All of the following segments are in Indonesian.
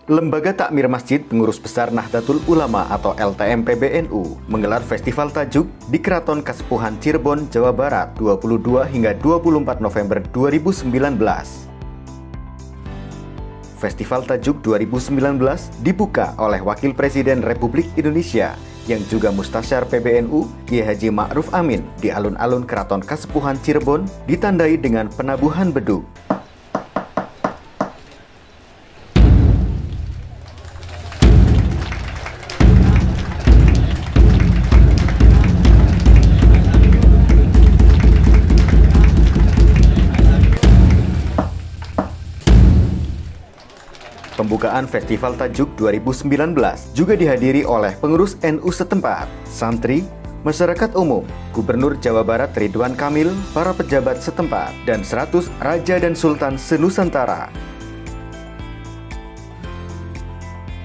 Lembaga Takmir Masjid Pengurus Besar Nahdlatul Ulama atau LTM PBNU menggelar Festival Tajuk di Keraton Kasepuhan Cirebon, Jawa Barat 22 hingga 24 November 2019. Festival Tajuk 2019 dibuka oleh Wakil Presiden Republik Indonesia yang juga Mustasyar PBNU Kiai Haji Ma'ruf Amin di alun-alun Keraton Kasepuhan Cirebon ditandai dengan penabuhan beduk. Pembukaan Festival Tajuk 2019 juga dihadiri oleh pengurus NU setempat, santri, masyarakat umum, Gubernur Jawa Barat Ridwan Kamil, para pejabat setempat, dan 100 Raja dan Sultan se-Nusantara.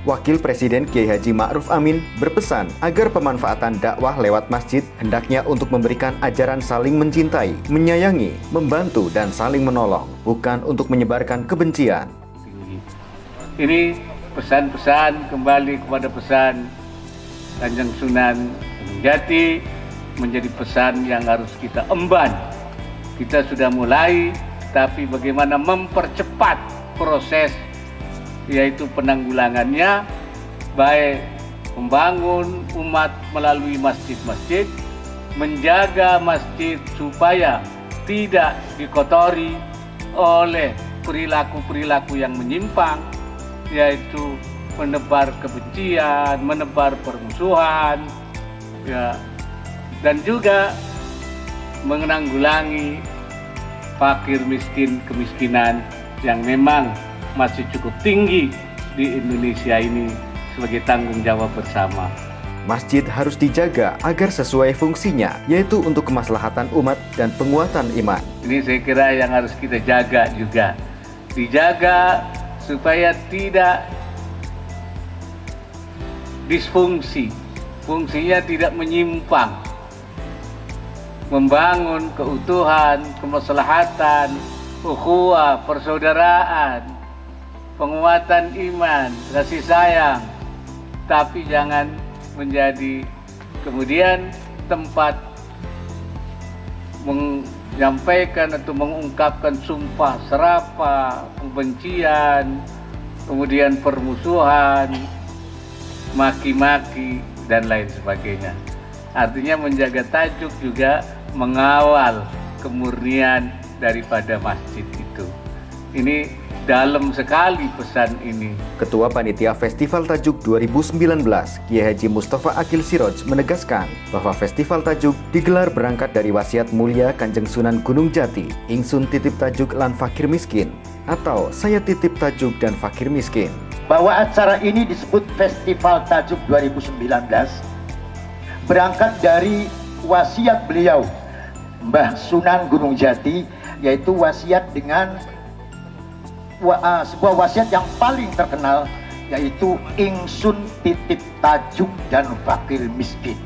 Wakil Presiden Kiai Haji Ma'ruf Amin berpesan agar pemanfaatan dakwah lewat masjid hendaknya untuk memberikan ajaran saling mencintai, menyayangi, membantu, dan saling menolong, bukan untuk menyebarkan kebencian. Ini pesan-pesan kembali kepada pesan Kanjeng Sunan Gunung Jati, menjadi pesan yang harus kita emban. Kita sudah mulai, tapi bagaimana mempercepat proses, yaitu penanggulangannya, baik membangun umat melalui masjid-masjid, menjaga masjid supaya tidak dikotori oleh perilaku-perilaku yang menyimpang, yaitu menebar kebencian, menebar permusuhan, ya, dan juga menanggulangi fakir miskin, kemiskinan yang memang masih cukup tinggi di Indonesia ini sebagai tanggung jawab bersama. Masjid harus dijaga agar sesuai fungsinya, yaitu untuk kemaslahatan umat dan penguatan iman. Ini saya kira yang harus kita jaga juga, dijaga supaya tidak disfungsi, fungsinya tidak menyimpang, membangun keutuhan, kemaslahatan, ukhuwah, persaudaraan, penguatan iman, kasih sayang, tapi jangan menjadi kemudian tempat menyampaikan atau mengungkapkan sumpah serapah, kebencian, kemudian permusuhan, maki-maki, dan lain sebagainya. Artinya menjaga tajuk juga mengawal kemurnian daripada masjid itu. Ini dalam sekali pesan ini. Ketua Panitia Festival Tajuk 2019, Kiai Haji Mustafa Akil Siroj menegaskan bahwa Festival Tajuk digelar berangkat dari wasiat mulia Kanjeng Sunan Gunung Jati, ingsun titip tajuk lan fakir miskin, atau saya titip tajuk dan fakir miskin. Bahwa acara ini disebut Festival Tajuk 2019 berangkat dari wasiat beliau Mbah Sunan Gunung Jati, yaitu wasiat dengan sebuah wasiat yang paling terkenal, yaitu ingsun titip tajuk dan fakir miskin.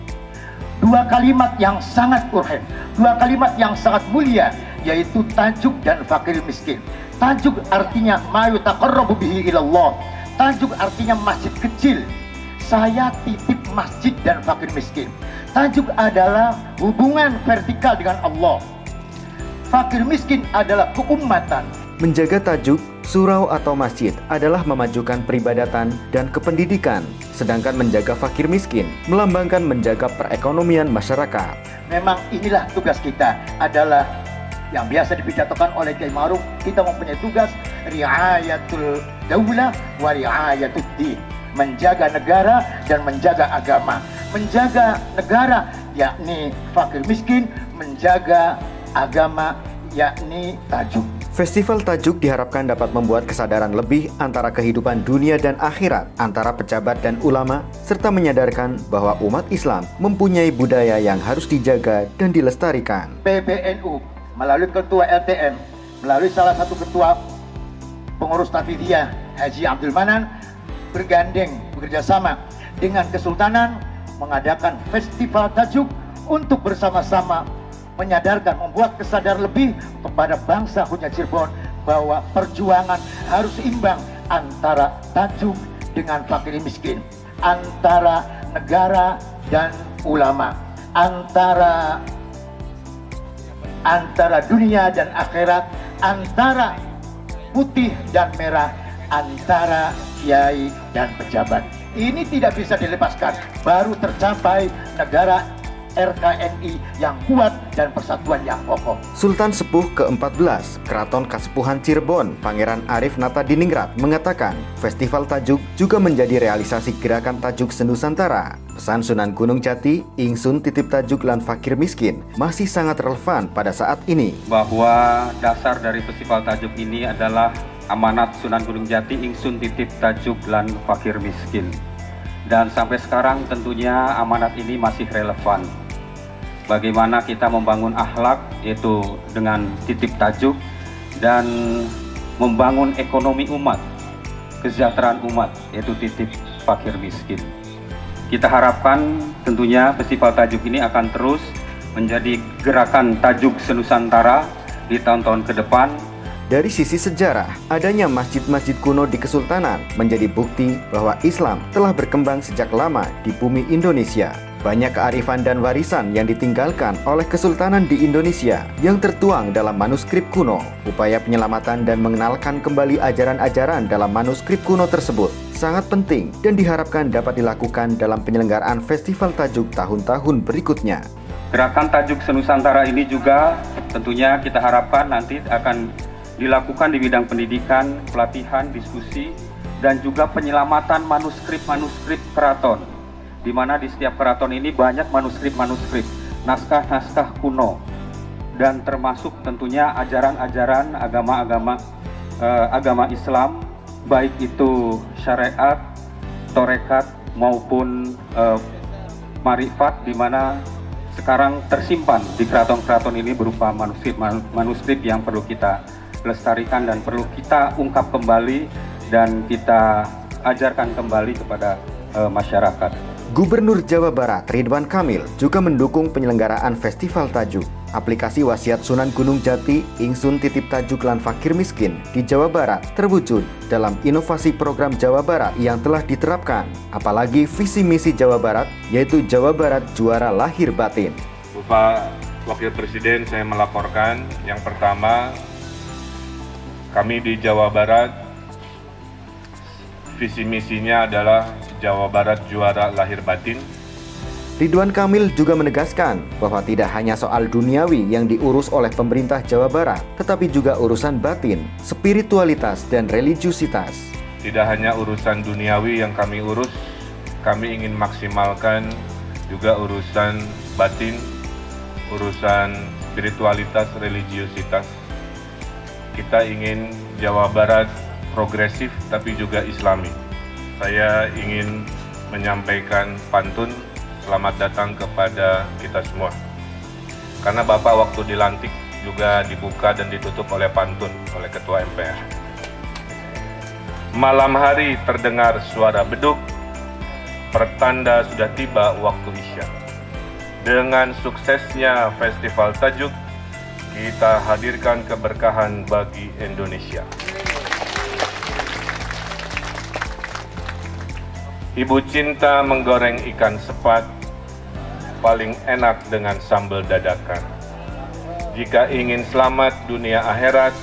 Dua kalimat yang sangat urgen, dua kalimat yang sangat mulia, yaitu tajuk dan fakir miskin. Tajuk artinya ma yutaqarrabu bihi ilallah. Tajuk artinya masjid kecil. Saya titip masjid dan fakir miskin. Tajuk adalah hubungan vertikal dengan Allah. Fakir miskin adalah keumatan. Menjaga tajuk, surau atau masjid adalah memajukan peribadatan dan kependidikan, sedangkan menjaga fakir miskin melambangkan menjaga perekonomian masyarakat. Memang inilah tugas kita, adalah yang biasa dipidatokan oleh Kiai Ma'ruf, kita mempunyai tugas riayatul daulah wa riayatud din, menjaga negara dan menjaga agama. Menjaga negara yakni fakir miskin, menjaga agama yakni tajuk. Festival Tajuk diharapkan dapat membuat kesadaran lebih antara kehidupan dunia dan akhirat, antara pejabat dan ulama, serta menyadarkan bahwa umat Islam mempunyai budaya yang harus dijaga dan dilestarikan. PBNU melalui ketua LTM, melalui salah satu ketua pengurus Tafidiyah Haji Abdul Manan, bergandeng bekerjasama dengan Kesultanan mengadakan Festival Tajuk untuk bersama-sama menyadarkan, membuat kesadaran lebih kepada bangsa khususnya Cirebon bahwa perjuangan harus imbang antara tajuk dengan fakir miskin, antara negara dan ulama, antara dunia dan akhirat, antara putih dan merah, antara kiai dan pejabat. Ini tidak bisa dilepaskan. Baru tercapai negara RKNI yang kuat dan persatuan yang kokoh. Sultan Sepuh ke-14 Keraton Kasepuhan Cirebon, Pangeran Arif Natadiningrat mengatakan, Festival Tajuk juga menjadi realisasi gerakan Tajuk Senusantara. Pesan Sunan Gunung Jati, ingsun titip tajuk lan fakir miskin masih sangat relevan pada saat ini. Bahwa dasar dari Festival Tajuk ini adalah amanat Sunan Gunung Jati, ingsun titip tajuk lan fakir miskin. Dan sampai sekarang tentunya amanat ini masih relevan. Bagaimana kita membangun akhlak, yaitu dengan titip tajuk, dan membangun ekonomi umat, kesejahteraan umat, yaitu titip fakir miskin. Kita harapkan tentunya Festival Tajuk ini akan terus menjadi gerakan Tajuk Senusantara di tahun-tahun ke depan. Dari sisi sejarah, adanya masjid-masjid kuno di Kesultanan menjadi bukti bahwa Islam telah berkembang sejak lama di bumi Indonesia. Banyak kearifan dan warisan yang ditinggalkan oleh Kesultanan di Indonesia yang tertuang dalam manuskrip kuno. Upaya penyelamatan dan mengenalkan kembali ajaran-ajaran dalam manuskrip kuno tersebut sangat penting dan diharapkan dapat dilakukan dalam penyelenggaraan Festival Tajuk tahun-tahun berikutnya. Gerakan Tajuk Senusantara ini juga tentunya kita harapkan nanti akan dilakukan di bidang pendidikan, pelatihan, diskusi, dan juga penyelamatan manuskrip-manuskrip keraton, di mana di setiap keraton ini banyak manuskrip-manuskrip, naskah-naskah kuno, dan termasuk tentunya ajaran-ajaran agama Islam, baik itu syariat, torekat maupun marifat, di mana sekarang tersimpan di keraton-keraton ini berupa manuskrip yang perlu kita lestarikan dan perlu kita ungkap kembali dan kita ajarkan kembali kepada masyarakat. Gubernur Jawa Barat Ridwan Kamil juga mendukung penyelenggaraan Festival Tajuk. Aplikasi wasiat Sunan Gunung Jati, ingsun titip tajuk lan fakir miskin di Jawa Barat terwujud dalam inovasi program Jawa Barat yang telah diterapkan. Apalagi visi misi Jawa Barat, yaitu Jawa Barat juara lahir batin. Bapak Wakil Presiden, saya melaporkan yang pertama, kami di Jawa Barat, visi misinya adalah Jawa Barat juara lahir batin. Ridwan Kamil juga menegaskan bahwa tidak hanya soal duniawi yang diurus oleh pemerintah Jawa Barat, tetapi juga urusan batin, spiritualitas, dan religiusitas. Tidak hanya urusan duniawi yang kami urus, kami ingin maksimalkan juga urusan batin, urusan spiritualitas, religiusitas. Kita ingin Jawa Barat progresif tapi juga islami. Saya ingin menyampaikan pantun selamat datang kepada kita semua. Karena Bapak waktu dilantik juga dibuka dan ditutup oleh pantun oleh Ketua MPR. Malam hari terdengar suara beduk, pertanda sudah tiba waktu Isya. Dengan suksesnya Festival Tajuk, kita hadirkan keberkahan bagi Indonesia. Ibu cinta menggoreng ikan sepat, paling enak dengan sambal dadakan. Jika ingin selamat dunia akhirat,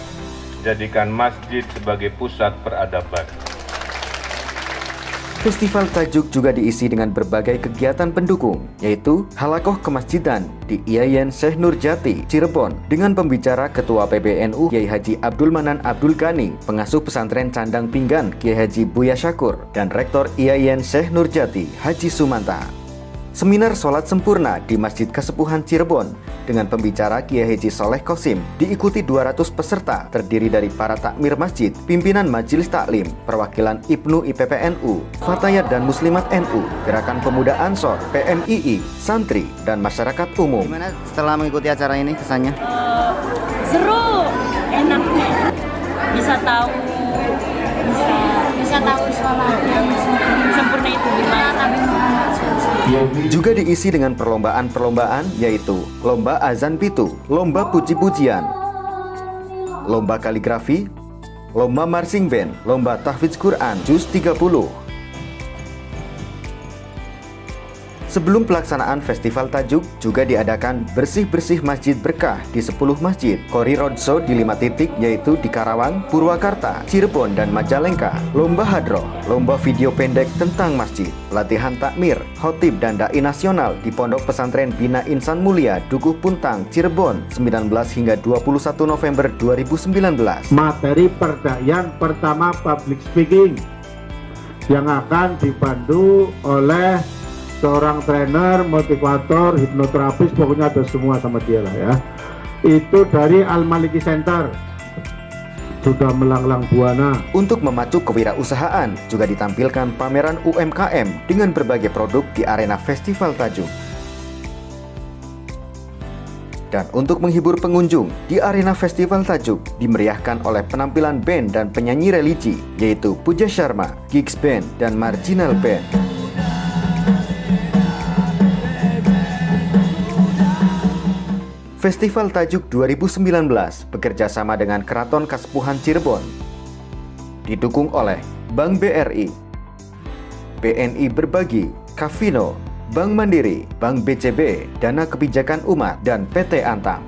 jadikan masjid sebagai pusat peradaban. Festival Tajuk juga diisi dengan berbagai kegiatan pendukung, yaitu halakoh kemasjidan di IAIN Syekh Nurjati, Cirebon, dengan pembicara Ketua PBNU Kiai Haji Abdul Manan Abdul Ghani, pengasuh pesantren Candang Pinggan Kiai Haji Buya Syakur, dan Rektor IAIN Syekh Nurjati Haji Sumanta. Seminar Sholat Sempurna di Masjid Kasepuhan Cirebon dengan pembicara Kiai Haji Soleh Kosim diikuti 200 peserta terdiri dari para takmir masjid, pimpinan majelis taklim, perwakilan IPNU IPPNU, Fatayat dan Muslimat NU, Gerakan Pemuda Ansor, PMII, santri, dan masyarakat umum. Gimana setelah mengikuti acara ini kesannya? Seru, enak, bisa tahu sholat yang sempurna itu gimana. Juga diisi dengan perlombaan-perlombaan, yaitu Lomba Azan Pitu, Lomba Puji-pujian, Lomba Kaligrafi, lomba marching band, lomba tahfidz Quran juz 30. Sebelum pelaksanaan Festival Tajuk, juga diadakan bersih-bersih masjid berkah di 10 masjid, Kori Roadshow di 5 titik yaitu di Karawang, Purwakarta, Cirebon, dan Majalengka, lomba hadroh, lomba video pendek tentang masjid, latihan takmir, khotib, dan dai nasional di Pondok Pesantren Bina Insan Mulia, Dukuh Puntang, Cirebon, 19 hingga 21 November 2019. Materi perdayaan pertama public speaking yang akan dibantu oleh seorang trainer, motivator, hipnoterapis, pokoknya ada semua sama dia lah ya. Itu dari Al-Maliki Center, sudah melanglang buana. Untuk memacu kewirausahaan, juga ditampilkan pameran UMKM dengan berbagai produk di arena Festival Tajuk. Dan untuk menghibur pengunjung, di arena Festival Tajuk dimeriahkan oleh penampilan band dan penyanyi religi, yaitu Puja Sharma, Gigs Band, dan Marginal Band. Festival Tajuk 2019 bekerja sama dengan Keraton Kasepuhan Cirebon, didukung oleh Bank BRI, BNI Berbagi, Kavino, Bank Mandiri, Bank BCB, Dana Kebijakan Umat, dan PT Antam.